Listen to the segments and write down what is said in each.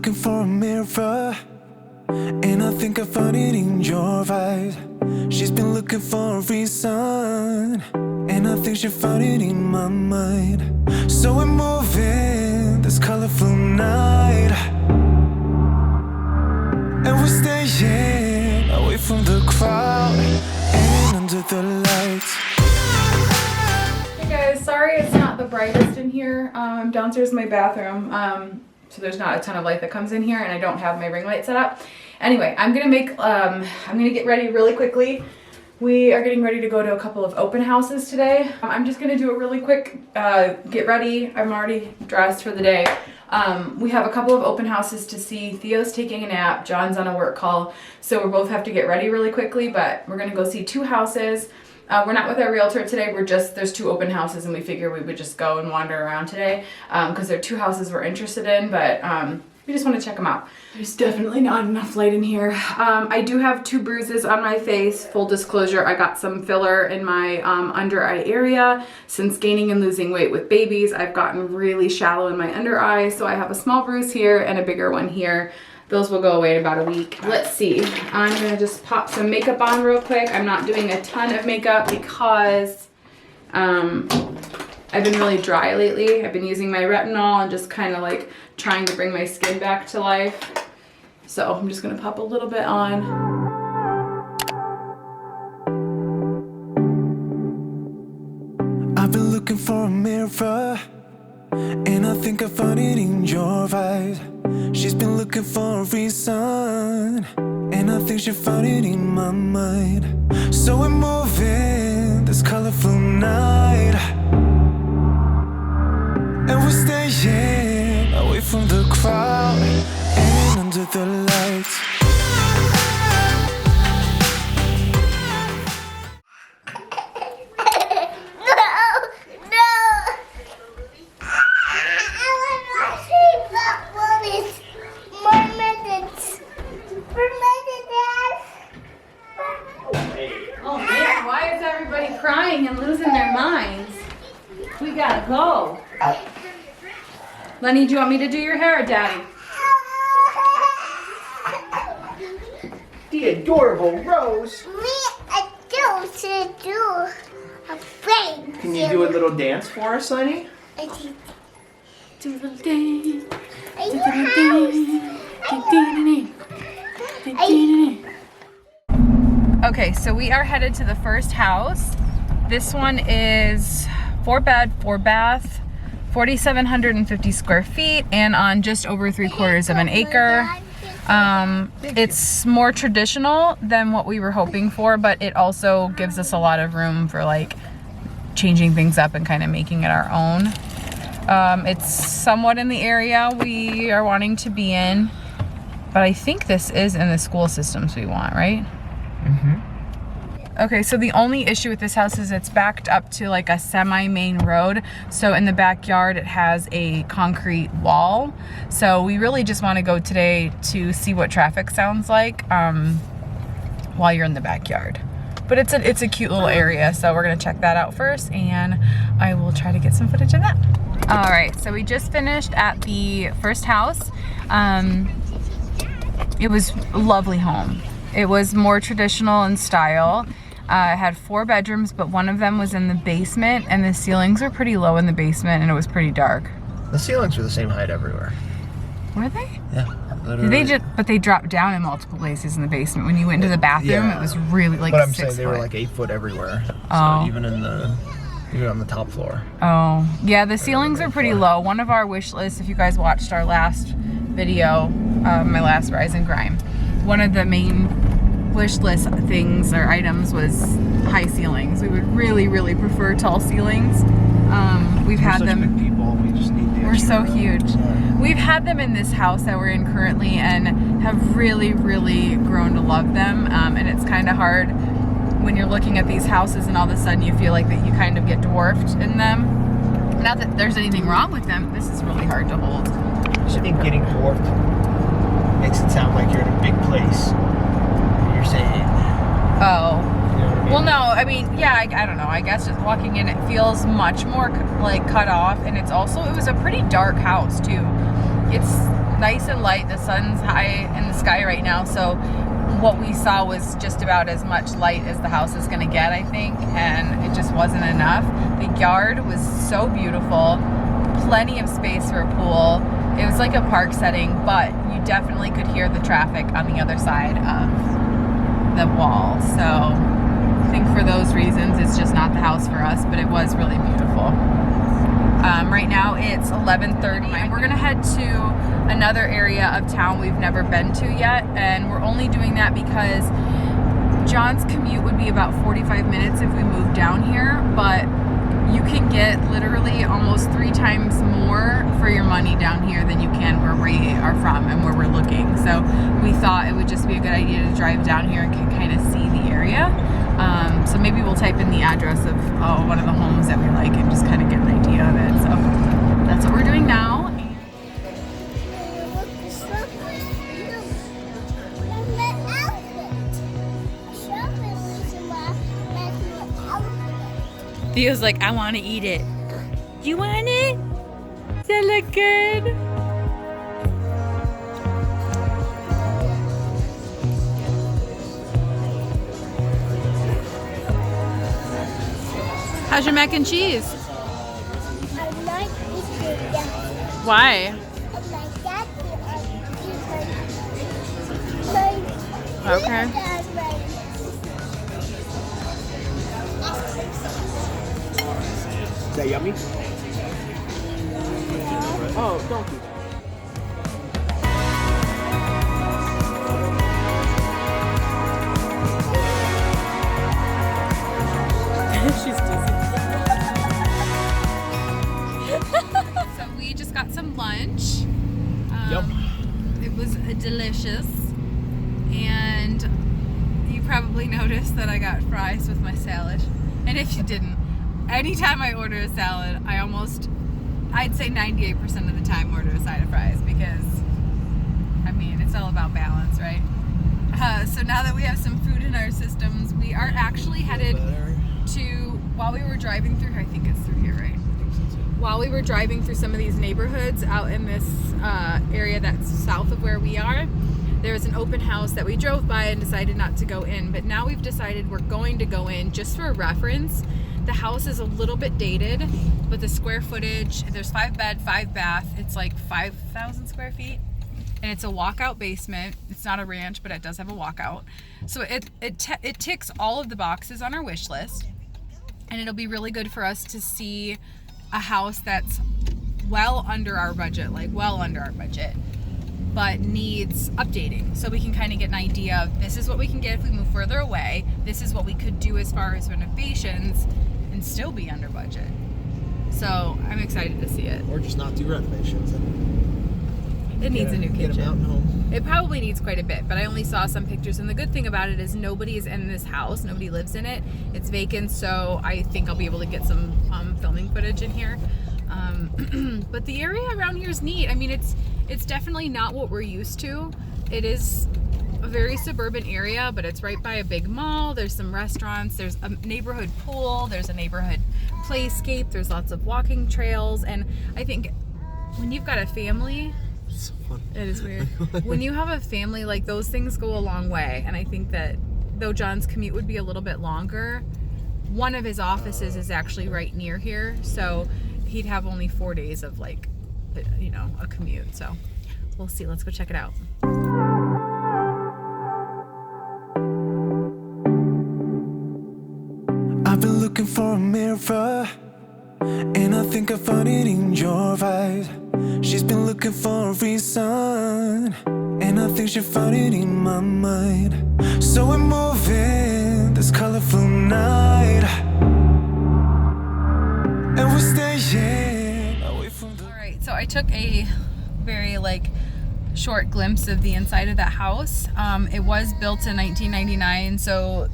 looking for a mirror, and I think I found it in your eyes. She's been looking for a reason, and I think she found it in my mind. So we're moving this colorful night, and we're staying away from the crowd and under the lights. Hey guys, sorry it's not the brightest in here. I'm downstairs in my bathroom, so there's not a ton of light that comes in here, and I don't have my ring light set up. Anyway, I'm gonna get ready really quickly. We are getting ready to go to a couple of open houses today. I'm just gonna do a really quick get ready. I'm already dressed for the day. We have a couple of open houses to see. Theo's taking a nap, John's on a work call, so we both have to get ready really quickly, but we're gonna go see 2 houses. We're not with our realtor today, there's 2 open houses, and we figure we would just go and wander around today, because there are 2 houses we're interested in, but we just want to check them out. There's definitely not enough light in here. I do have 2 bruises on my face. Full disclosure, I got some filler in my under eye area. Since gaining and losing weight with babies, I've gotten really shallow in my under eye, so I have a small bruise here and a bigger one here. Those will go away in about a week. Let's see, I'm gonna just pop some makeup on real quick. I'm not doing a ton of makeup because I've been really dry lately. I've been using my retinol and just kind of like trying to bring my skin back to life. So I'm just gonna pop a little bit on. I've been looking for a mirror, and I think I found it in your eyes. She's been looking for a reason, and I think she found it in my mind. So we're moving this colorful night, and we're staying away from the crowd and under the lights. Oh man, why is everybody crying and losing their minds? We gotta go. Lenny, do you want me to do your hair or Daddy? The adorable Rose. Can you do a little dance for us, Lenny? Do a little dance. Do a little dance. Okay, so we are headed to the first house. This one is 4 bed, 4 bath, 4,750 square feet, and on just over 3/4 of an acre. It's more traditional than what we were hoping for, but it also gives us a lot of room for like changing things up and kind of making it our own. It's somewhat in the area we are wanting to be in, but I think this is in the school systems we want, right? Mm-hmm. Okay, so the only issue with this house is it's backed up to like a semi-main road. So in the backyard, it has a concrete wall. So we really just want to go today to see what traffic sounds like while you're in the backyard. But it's a cute little area, so we're gonna check that out first, and I will try to get some footage of that. All right, so we just finished at the first house. It was a lovely home. It was more traditional in style. It had 4 bedrooms, but one of them was in the basement, and the ceilings were pretty low in the basement, and it was pretty dark. The ceilings were the same height everywhere. Were they? Yeah. Did they but they dropped down in multiple places in the basement. When you went into the bathroom, Yeah. It was really like But I'm 6 saying they foot. were like 8 foot everywhere. Oh. So even on the top floor. Oh, yeah, the ceilings are pretty low. One of our wish lists, if you guys watched our last video, my last Rise and Grind, one of the main wish list things or items was high ceilings. We would really, really prefer tall ceilings. We've had them. Big people. We just need the We're so extra, huge. We've had them in this house that we're in currently and have really, really grown to love them. And it's kind of hard when you're looking at these houses and all of a sudden you feel like that you kind of get dwarfed in them. Not that there's anything wrong with them. This is really hard to hold. I think getting dwarfed makes it sound like you're in a big place. You're saying. Oh. You know what I mean? Well, no, I mean, yeah, I don't know. I guess just walking in, it feels much more like cut off, and it was a pretty dark house too. It's nice and light. The sun's high in the sky right now, so what we saw was just about as much light as the house is gonna get, I think, and it just wasn't enough. The yard was so beautiful, plenty of space for a pool. It was like a park setting, but you definitely could hear the traffic on the other side of the wall. So I think for those reasons, it's just not the house for us, but it was really beautiful. Right now it's 11:30 and we're gonna head to another area of town we've never been to yet, and we're only doing that because John's commute would be about 45 minutes if we moved down here, but you can get literally almost 3 times more for your money down here than you can where we are from and where we're looking. So we thought it would just be a good idea to drive down here and kind of see the area. So maybe we'll type in the address of one of the homes that we like and just kind of get an idea of it. So that's what we're doing now. Theo's like, I want to eat it. You want it? Does that look good? How's your mac and cheese? I like eating that. Why? I like that Okay. Is that yummy? Oh, don't do that. She's dizzy. So we just got some lunch. Yum. It was delicious. And you probably noticed that I got fries with my salad. And if you didn't, anytime I order a salad, I'd say 98% of the time order a side of fries because, I mean, it's all about balance, right? So now that we have some food in our systems, we are actually headed while we were driving through, I think it's through here, right? While we were driving through some of these neighborhoods out in this area that's south of where we are, there was an open house that we drove by and decided not to go in, but now we've decided we're going to go in just for reference. The house is a little bit dated, but the square footage, there's 5 bed, 5 bath, it's like 5,000 square feet, and it's a walkout basement. It's not a ranch, but it does have a walkout. So it ticks all of the boxes on our wish list, and it'll be really good for us to see a house that's well under our budget, but needs updating, so we can kind of get an idea of this is what we can get if we move further away, this is what we could do as far as renovations and still be under budget. So I'm excited to see it. Or just not do renovations. It needs a new Get a mountain kitchen. home. It probably needs quite a bit, but I only saw some pictures, and the good thing about it is nobody's in this house, nobody lives in it, it's vacant, so I think I'll be able to get some filming footage in here. But the area around here is neat. I mean, it's definitely not what we're used to. It is a very suburban area, but it's right by a big mall. There's some restaurants, there's a neighborhood pool, there's a neighborhood playscape, there's lots of walking trails, and I think when you've got a family, So fun. it is weird. When you have a family, like, those things go a long way, and I think that though John's commute would be a little bit longer, one of his offices is actually right near here, so he'd have only 4 days of, like, you know, a commute. So we'll see. Let's go check it out. I've been looking for a mirror, and I think I found it in your eyes. She's been looking for a reason, and I think she found it in my mind. So we're moving this colorful night, and we're staying away from the... All right, so I took a very, like, short glimpse of the inside of that house. It was built in 1999, so,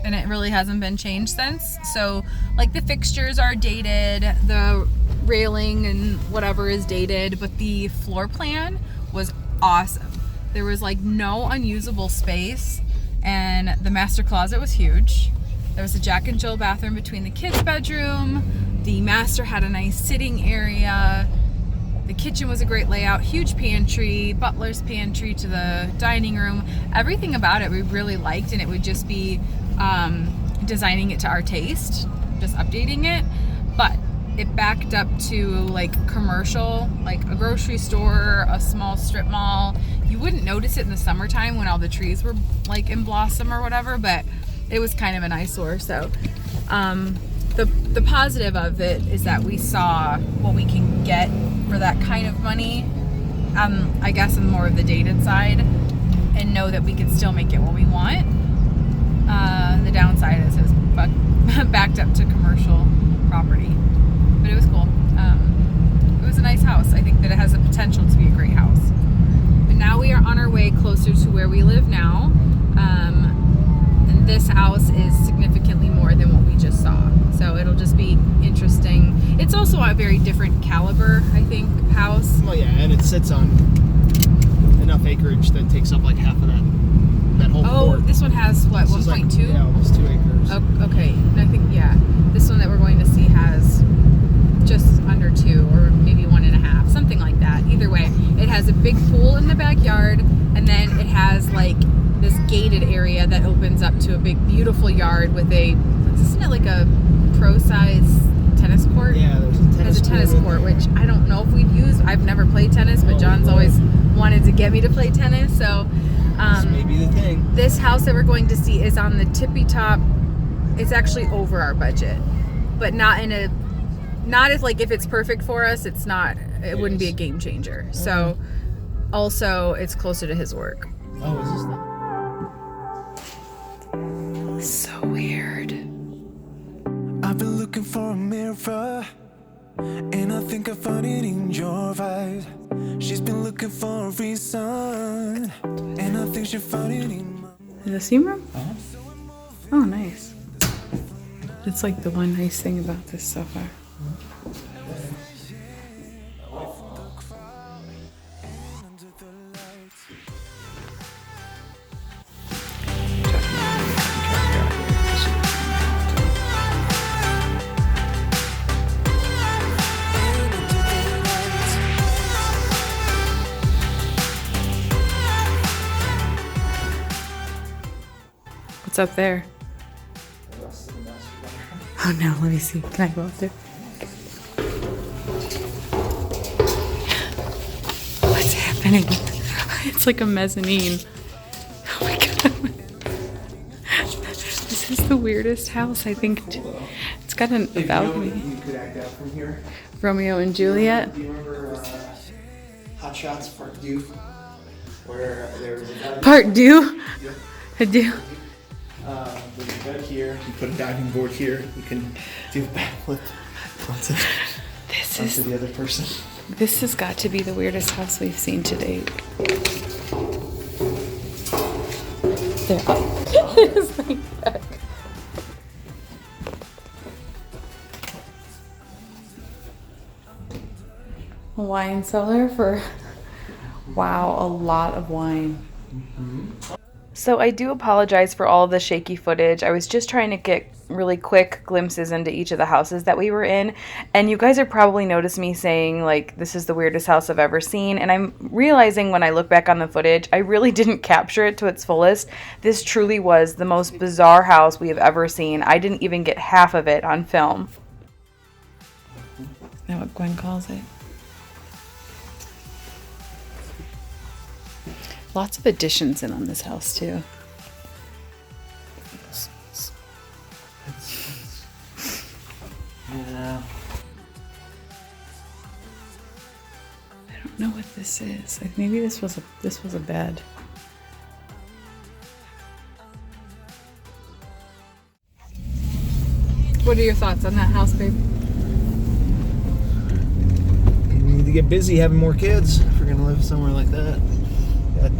and it really hasn't been changed since. So, like, the fixtures are dated, the railing and whatever is dated, but the floor plan was awesome. There was, like, no unusable space, and the master closet was huge. There was a Jack and Jill bathroom between the kids' bedroom. The master had a nice sitting area. The kitchen was a great layout, huge pantry, butler's pantry to the dining room. Everything about it we really liked, and it would just be designing it to our taste, just updating it. But it backed up to like commercial, like a grocery store, a small strip mall. You wouldn't notice it in the summertime when all the trees were like in blossom or whatever, but it was kind of an eyesore. So the positive of it is that we saw what we can get for that kind of money, I guess on more of the dated side, and know that we can still make it what we want. The downside is it's backed up to commercial property, but it was cool. It was a nice house. I think that it has the potential to be a great house. But now we are on our way closer to where we live now, and this house is significantly more than what we just saw. So it'll just be interesting. It's also a very different caliber, I think, house. Well, yeah, and it sits on enough acreage that takes up like half of that whole court. Oh, this one has what, 1.2? Yeah, almost 2 acres. Oh, okay, and I think, yeah, this one that we're going to see has just under 2 or maybe 1.5, something like that. Either way, it has a big pool in the backyard, and then it has like this gated area that opens up to a big, beautiful yard with isn't it like a pro-size tennis court? Yeah, there's a tennis court, which I don't know if we'd use. I've never played tennis, but John's always wanted to get me to play tennis, so this may be the thing. this house that we're going to see is on the tippy top. It's actually over our budget, but not as like, if it's perfect for us, it's not, it wouldn't be a game changer. So also it's closer to his work. Oh, is this the... So weird. I've been looking for a mirror, and I think I found it in your eyes. She's been looking for a reason, and I think she found it in my... Is the steam room? Oh, nice. It's like the one nice thing about this so far. What's up there? Oh no, let me see. Can I go up there? What's happening? It's like a mezzanine. Oh my god. This is the weirdest house, I think. It's got a balcony. You could act out from here. Romeo and Juliet. Do you remember Hot Shots Part 2? Where there was a diving Part two? Yeah. I do. There's a bed here. You put a diving board here. You can do a backflip onto the other person. This has got to be the weirdest house we've seen to date. There. It is like that. A wine cellar for, wow, a lot of wine. So I do apologize for all of the shaky footage. I was just trying to get really quick glimpses into each of the houses that we were in, and you guys are probably noticed me saying like this is the weirdest house I've ever seen, and I'm realizing when I look back on the footage I really didn't capture it to its fullest. This truly was the most bizarre house we have ever seen. I didn't even get half of it on film. Is that what Gwen calls it? Lots of additions in on this house too. Yeah. I don't know what this is. Like maybe this was a bed. What are your thoughts on that house, babe? You need to get busy having more kids if we're gonna live somewhere like that.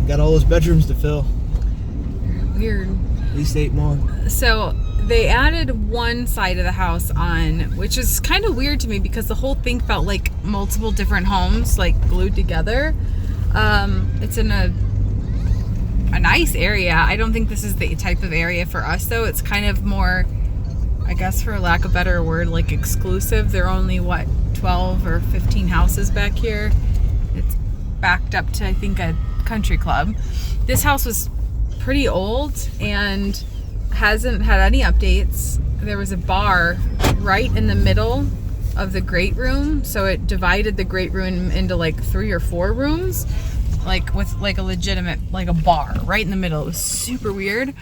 Got all those bedrooms to fill. Weird. At least 8 more. So they added one side of the house on, which is kind of weird to me because the whole thing felt like multiple different homes like glued together. It's in a nice area. I don't think this is the type of area for us though. It's kind of more I guess for lack of a better word, like exclusive. There are only, what, 12 or 15 houses back here. It's backed up to, I think, a country club. This house was pretty old and hasn't had any updates. There was a bar right in the middle of the great room, so it divided the great room into like 3 or 4 rooms, like with like a legitimate, like a bar right in the middle. It was super weird.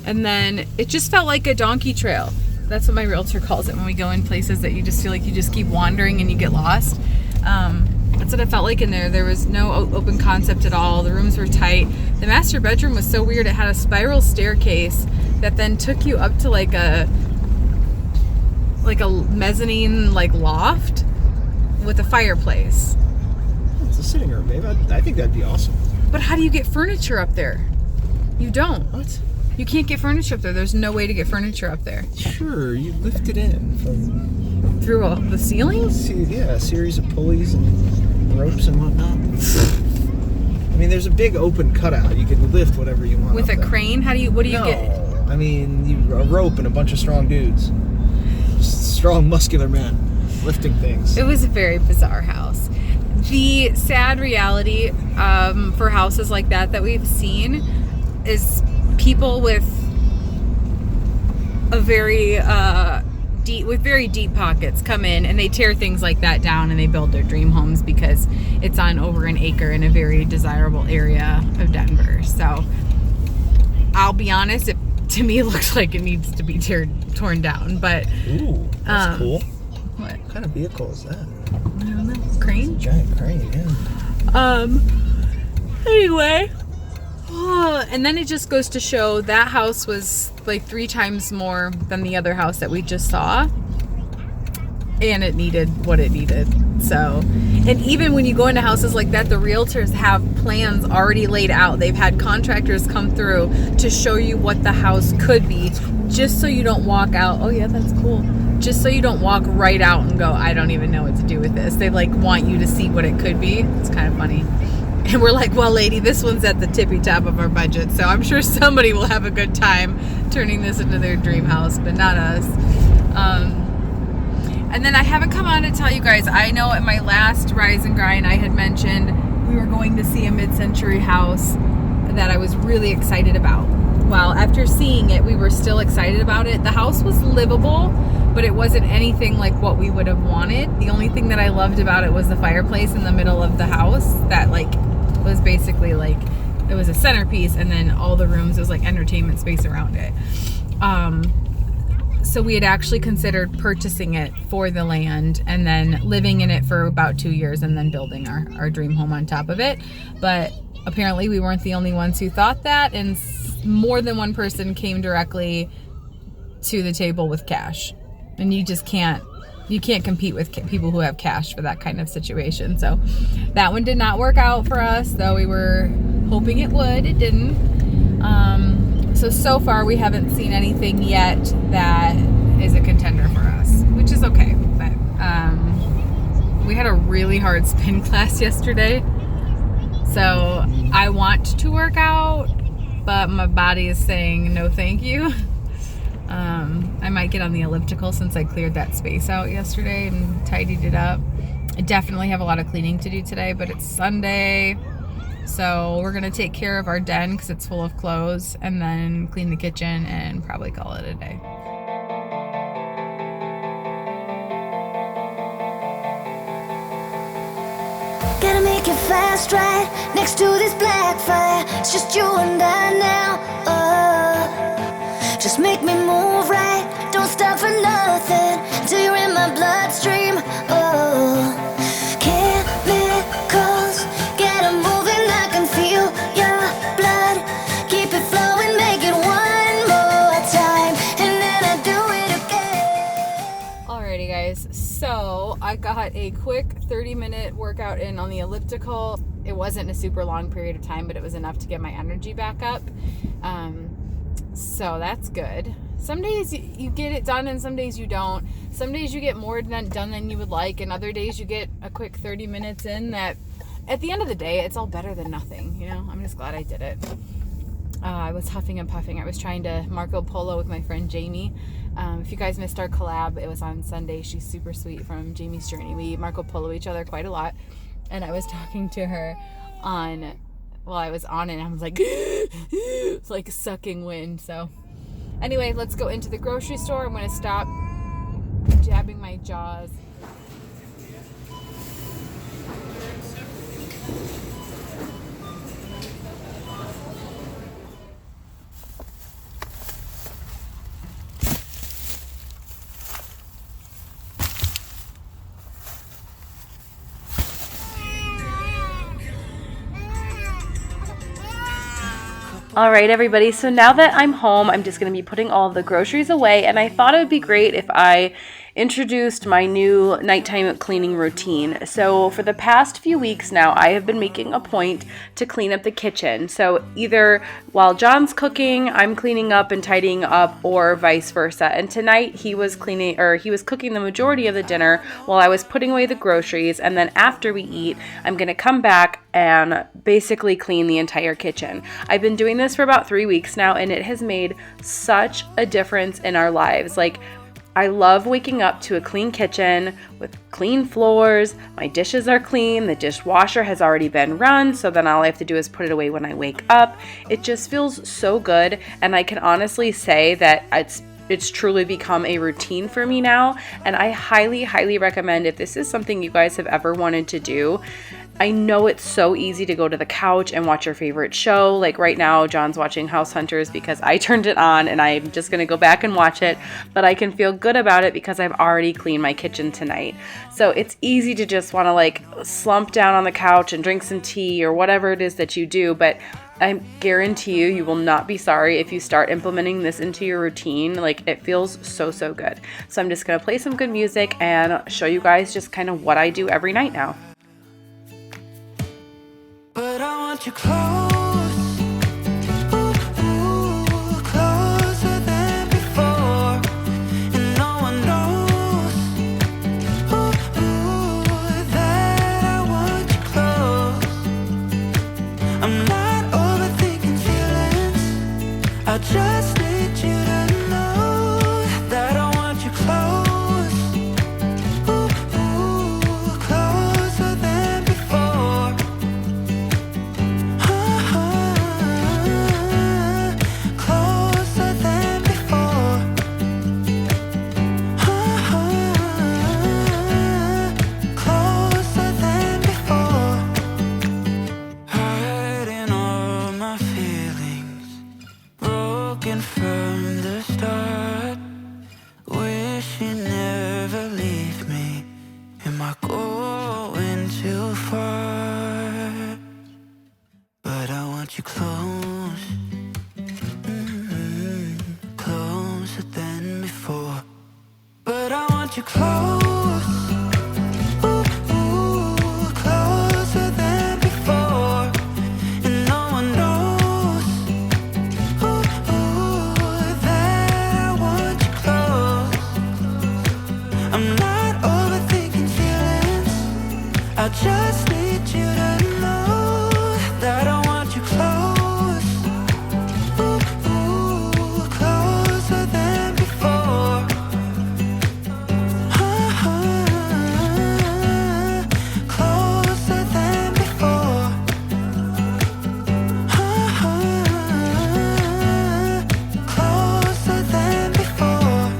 And then it just felt like a donkey trail. That's what my realtor calls it when we go in places that you just feel like you just keep wandering and you get lost. That's what it felt like in there. There was no open concept at all. The rooms were tight. The master bedroom was so weird. It had a spiral staircase that then took you up to like a mezzanine, like loft with a fireplace. It's a sitting room, babe. I think that'd be awesome. But how do you get furniture up there? You don't. What? You can't get furniture up there. There's no way to get furniture up there. Sure, you lift it in from Through the ceiling? a series of pulleys and ropes and whatnot. I mean, there's a big open cutout. You can lift whatever you want. With a there. crane? What do you get? I mean, a rope and a bunch of strong dudes. Strong, muscular men lifting things. It was a very bizarre house. The sad reality for houses like that we've seen is people with a very very deep pockets come in and they tear things like that down and they build their dream homes because it's on over an acre in a very desirable area of Denver. So I'll be honest, to me it looks like it needs to be torn down. But ooh, that's cool. What kind of vehicle is that? I don't know. Crane? It's a giant crane, yeah. Anyway. And then it just goes to show that house was like 3 times more than the other house that we just saw. And it needed what it needed. So, and even when you go into houses like that, the realtors have plans already laid out. They've had contractors come through to show you what the house could be, just so you don't walk out, oh yeah, that's cool. Just so you don't walk right out and go, I don't even know what to do with this. They like want you to see what it could be. It's kind of funny. And we're like, well, lady, this one's at the tippy top of our budget, so I'm sure somebody will have a good time turning this into their dream house, but not us. And then I haven't come on to tell you guys, I know at my last Rise and Grind I had mentioned we were going to see a mid-century house that I was really excited about. Well, after seeing it, we were still excited about it. The house was livable, but it wasn't anything like what we would have wanted. The only thing that I loved about it was the fireplace in the middle of the house that like was basically like, it was a centerpiece, and then all the rooms was like entertainment space around it. So we had actually considered purchasing it for the land and then living in it for about 2 years and then building our dream home on top of it. But apparently we weren't the only ones who thought that, and more than one person came directly to the table with cash. And you just can't compete with people who have cash for that kind of situation. So that one did not work out for us, though we were hoping it would. It didn't. So far we haven't seen anything yet that is a contender for us, which is okay. But we had a really hard spin class yesterday. So I want to work out, but my body is saying no thank you. I might get on the elliptical since I cleared that space out yesterday and tidied it up. I definitely have a lot of cleaning to do today, but it's Sunday. So we're going to take care of our den because it's full of clothes, and then clean the kitchen and probably call it a day. Gotta make it fast, right? Next to this black fire, it's just you and I now. Just make me move right. Don't stop for nothing till you're in my bloodstream. Chemicals, get 'em moving. I can feel your blood. Keep it flowing, make it one more time, and then I do it again. Alrighty, guys. So I got a quick 30-minute workout in on the elliptical. It wasn't a super long period of time, but it was enough to get my energy back up. So that's good. Some days you get it done and some days you don't. Some days you get more done than you would like, and other days you get a quick 30 minutes in that at the end of the day, it's all better than nothing. You know, I'm just glad I did it. I was huffing and puffing. I was trying to Marco Polo with my friend Jamie If you guys missed our collab, it was on Sunday. She's super sweet from Jamie's Journey. We Marco Polo each other quite a lot. And I was talking to her while I was on it, and I was like, it's like sucking wind. So anyway, let's go into the grocery store. I'm going to stop jabbing my jaws. All right, everybody, so now that I'm home, I'm just going to be putting all the groceries away, and I thought it would be great if I introduced my new nighttime cleaning routine. So for the past few weeks now, I have been making a point to clean up the kitchen. So either while John's cooking, I'm cleaning up and tidying up, or vice versa. And tonight he was cooking the majority of the dinner while I was putting away the groceries. And then after we eat, I'm going to come back and basically clean the entire kitchen. I've been doing this for about 3 weeks now, and it has made such a difference in our lives. Like, I love waking up to a clean kitchen with clean floors. My dishes are clean. The dishwasher has already been run, so then all I have to do is put it away when I wake up. It just feels so good, and I can honestly say that it's truly become a routine for me now, and I highly, highly recommend, if this is something you guys have ever wanted to do. I know it's so easy to go to the couch and watch your favorite show. Like right now, John's watching House Hunters because I turned it on, and I'm just going to go back and watch it. But I can feel good about it because I've already cleaned my kitchen tonight. So it's easy to just want to like slump down on the couch and drink some tea or whatever it is that you do. But I guarantee you will not be sorry if you start implementing this into your routine. Like, it feels so, so good. So I'm just going to play some good music and show you guys just kind of what I do every night now. But I want you close, ooh, ooh, closer than before, and no one knows, ooh, ooh, that I want you close. I'm not overthinking feelings, I just need you to know that I want you close. From the start, wish you never leave me. Am I going too far? But I want you close, closer than before. But I want you close. I just need you to know that I want you close, ooh, ooh, closer than before, closer than before, closer than before.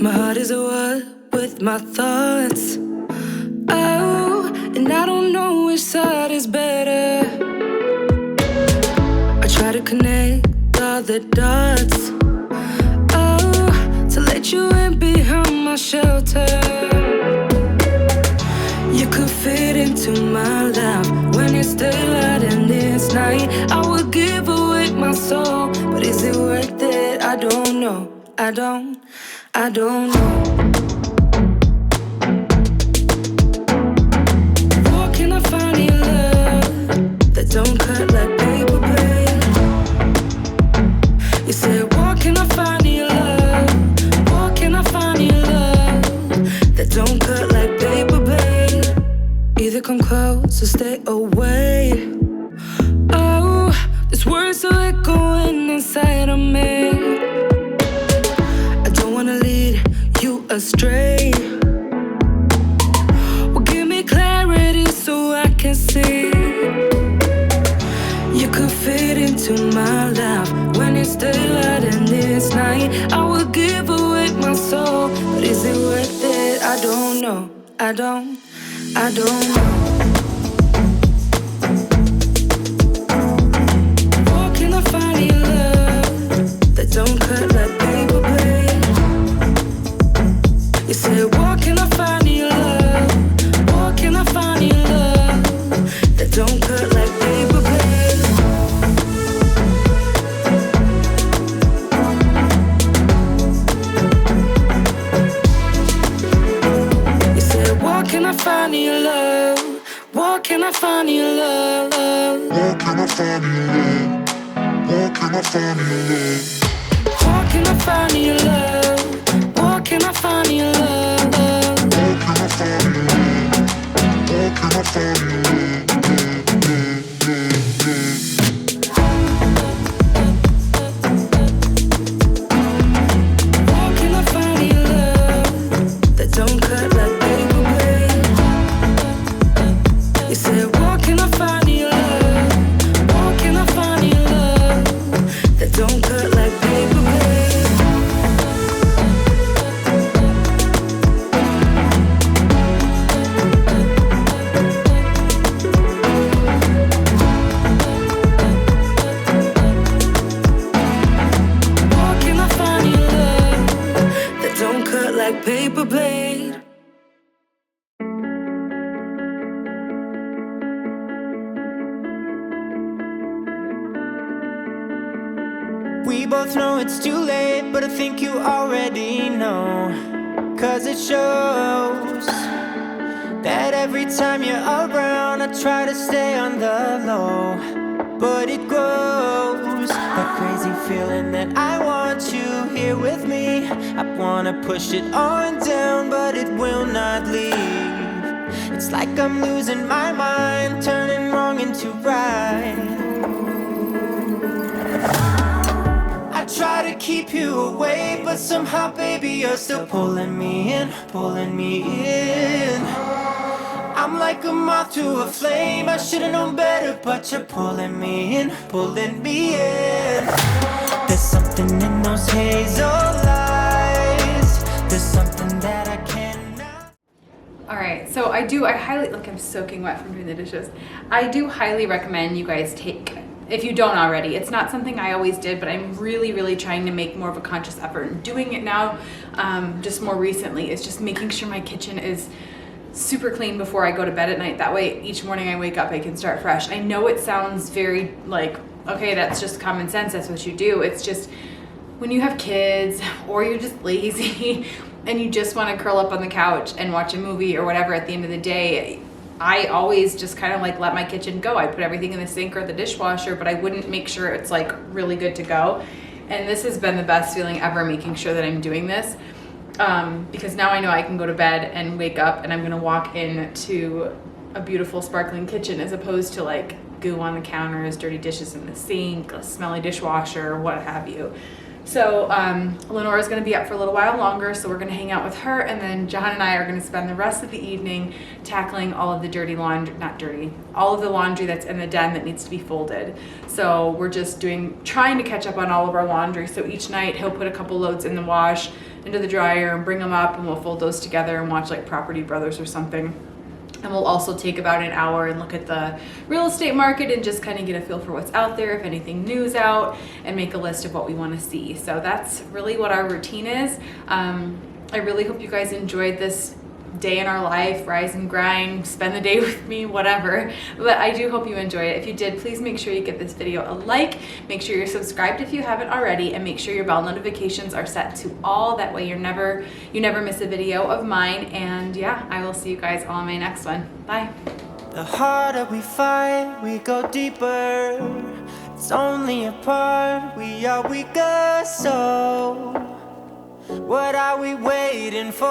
My heart is a wall with my thoughts, oh, and I don't know which side is better. I try to connect all the dots, oh, to let you in behind my shelter. You could fit into my life when it's daylight and it's night. I would give away my soul, but is it worth it? I don't know, I don't know. Don't cut like paper, babe. You said, what can I find in your love? What can I find in your love? That don't cut like paper, babe. Either come close or stay away. Oh, this words are echoing inside of astray. Well, give me clarity so I can see. You could fit into my life when it's daylight and it's night. I would give away my soul, but is it worth it? I don't know. I don't know. Where can I find your love that don't cut like paper blade? You said, where can I find your love? Where can I find your love that don't cut like paper blade? You said, where can I find your love? Where can I find your love? Where can I find your love? Where can I find your love? Where can I find your love? Where can I find your love? Where can I find your love? Where can I find your love? Where can I find your love that don't cut like paper blade? You said, where can I find your love? Where can I find your love that don't cut like paper blade? Where can I find your love that don't cut like paper blade? We both know it's too late, but I think you already know. 'Cause it shows that every time you're around, I try to stay on the low. But it grows, that crazy feeling that I want you here with me. I wanna push it on down, but it will not leave. It's like I'm losing my mind, turning wrong into right. I try to keep you away, but somehow, baby, you're still pulling me in, pulling me in. I'm like a moth to a flame, I should've known better, but you're pulling me in, pulling me in. There's something in those hazel eyes, there's something that I cannot. All right, so I highly, like I'm soaking wet from doing the dishes. I do highly recommend you guys take, if you don't already, it's not something I always did, but I'm really, really trying to make more of a conscious effort in doing it now, just more recently, is just making sure my kitchen is super clean before I go to bed at night. That way, each morning I wake up, I can start fresh. I know it sounds very like, okay, that's just common sense, that's what you do. It's just, when you have kids, or you're just lazy, and you just wanna curl up on the couch and watch a movie or whatever at the end of the day, I always just kind of like let my kitchen go. I put everything in the sink or the dishwasher, but I wouldn't make sure it's like really good to go. And this has been the best feeling ever, making sure that I'm doing this. Because now I know I can go to bed and wake up and I'm gonna walk into a beautiful sparkling kitchen, as opposed to like goo on the counters, dirty dishes in the sink, a smelly dishwasher, what have you. So Lenora's gonna be up for a little while longer, so we're gonna hang out with her, and then John and I are gonna spend the rest of the evening tackling all of the dirty laundry, all of the laundry that's in the den that needs to be folded. So we're just trying to catch up on all of our laundry. So each night he'll put a couple loads in the wash, into the dryer, and bring them up, and we'll fold those together and watch like Property Brothers or something. And we'll also take about an hour and look at the real estate market and just kind of get a feel for what's out there, if anything new's out, and make a list of what we want to see. So that's really what our routine is. I really hope you guys enjoyed this day in our life, rise and grind, spend the day with me, whatever. But I do hope you enjoy it. If you did, please make sure you give this video a like, make sure you're subscribed if you haven't already, and make sure your bell notifications are set to all. That way you never miss a video of mine. And yeah, I will see you guys on my next one. Bye. The harder we fight, we go deeper. It's only a part, we are weaker, so what are we waiting for?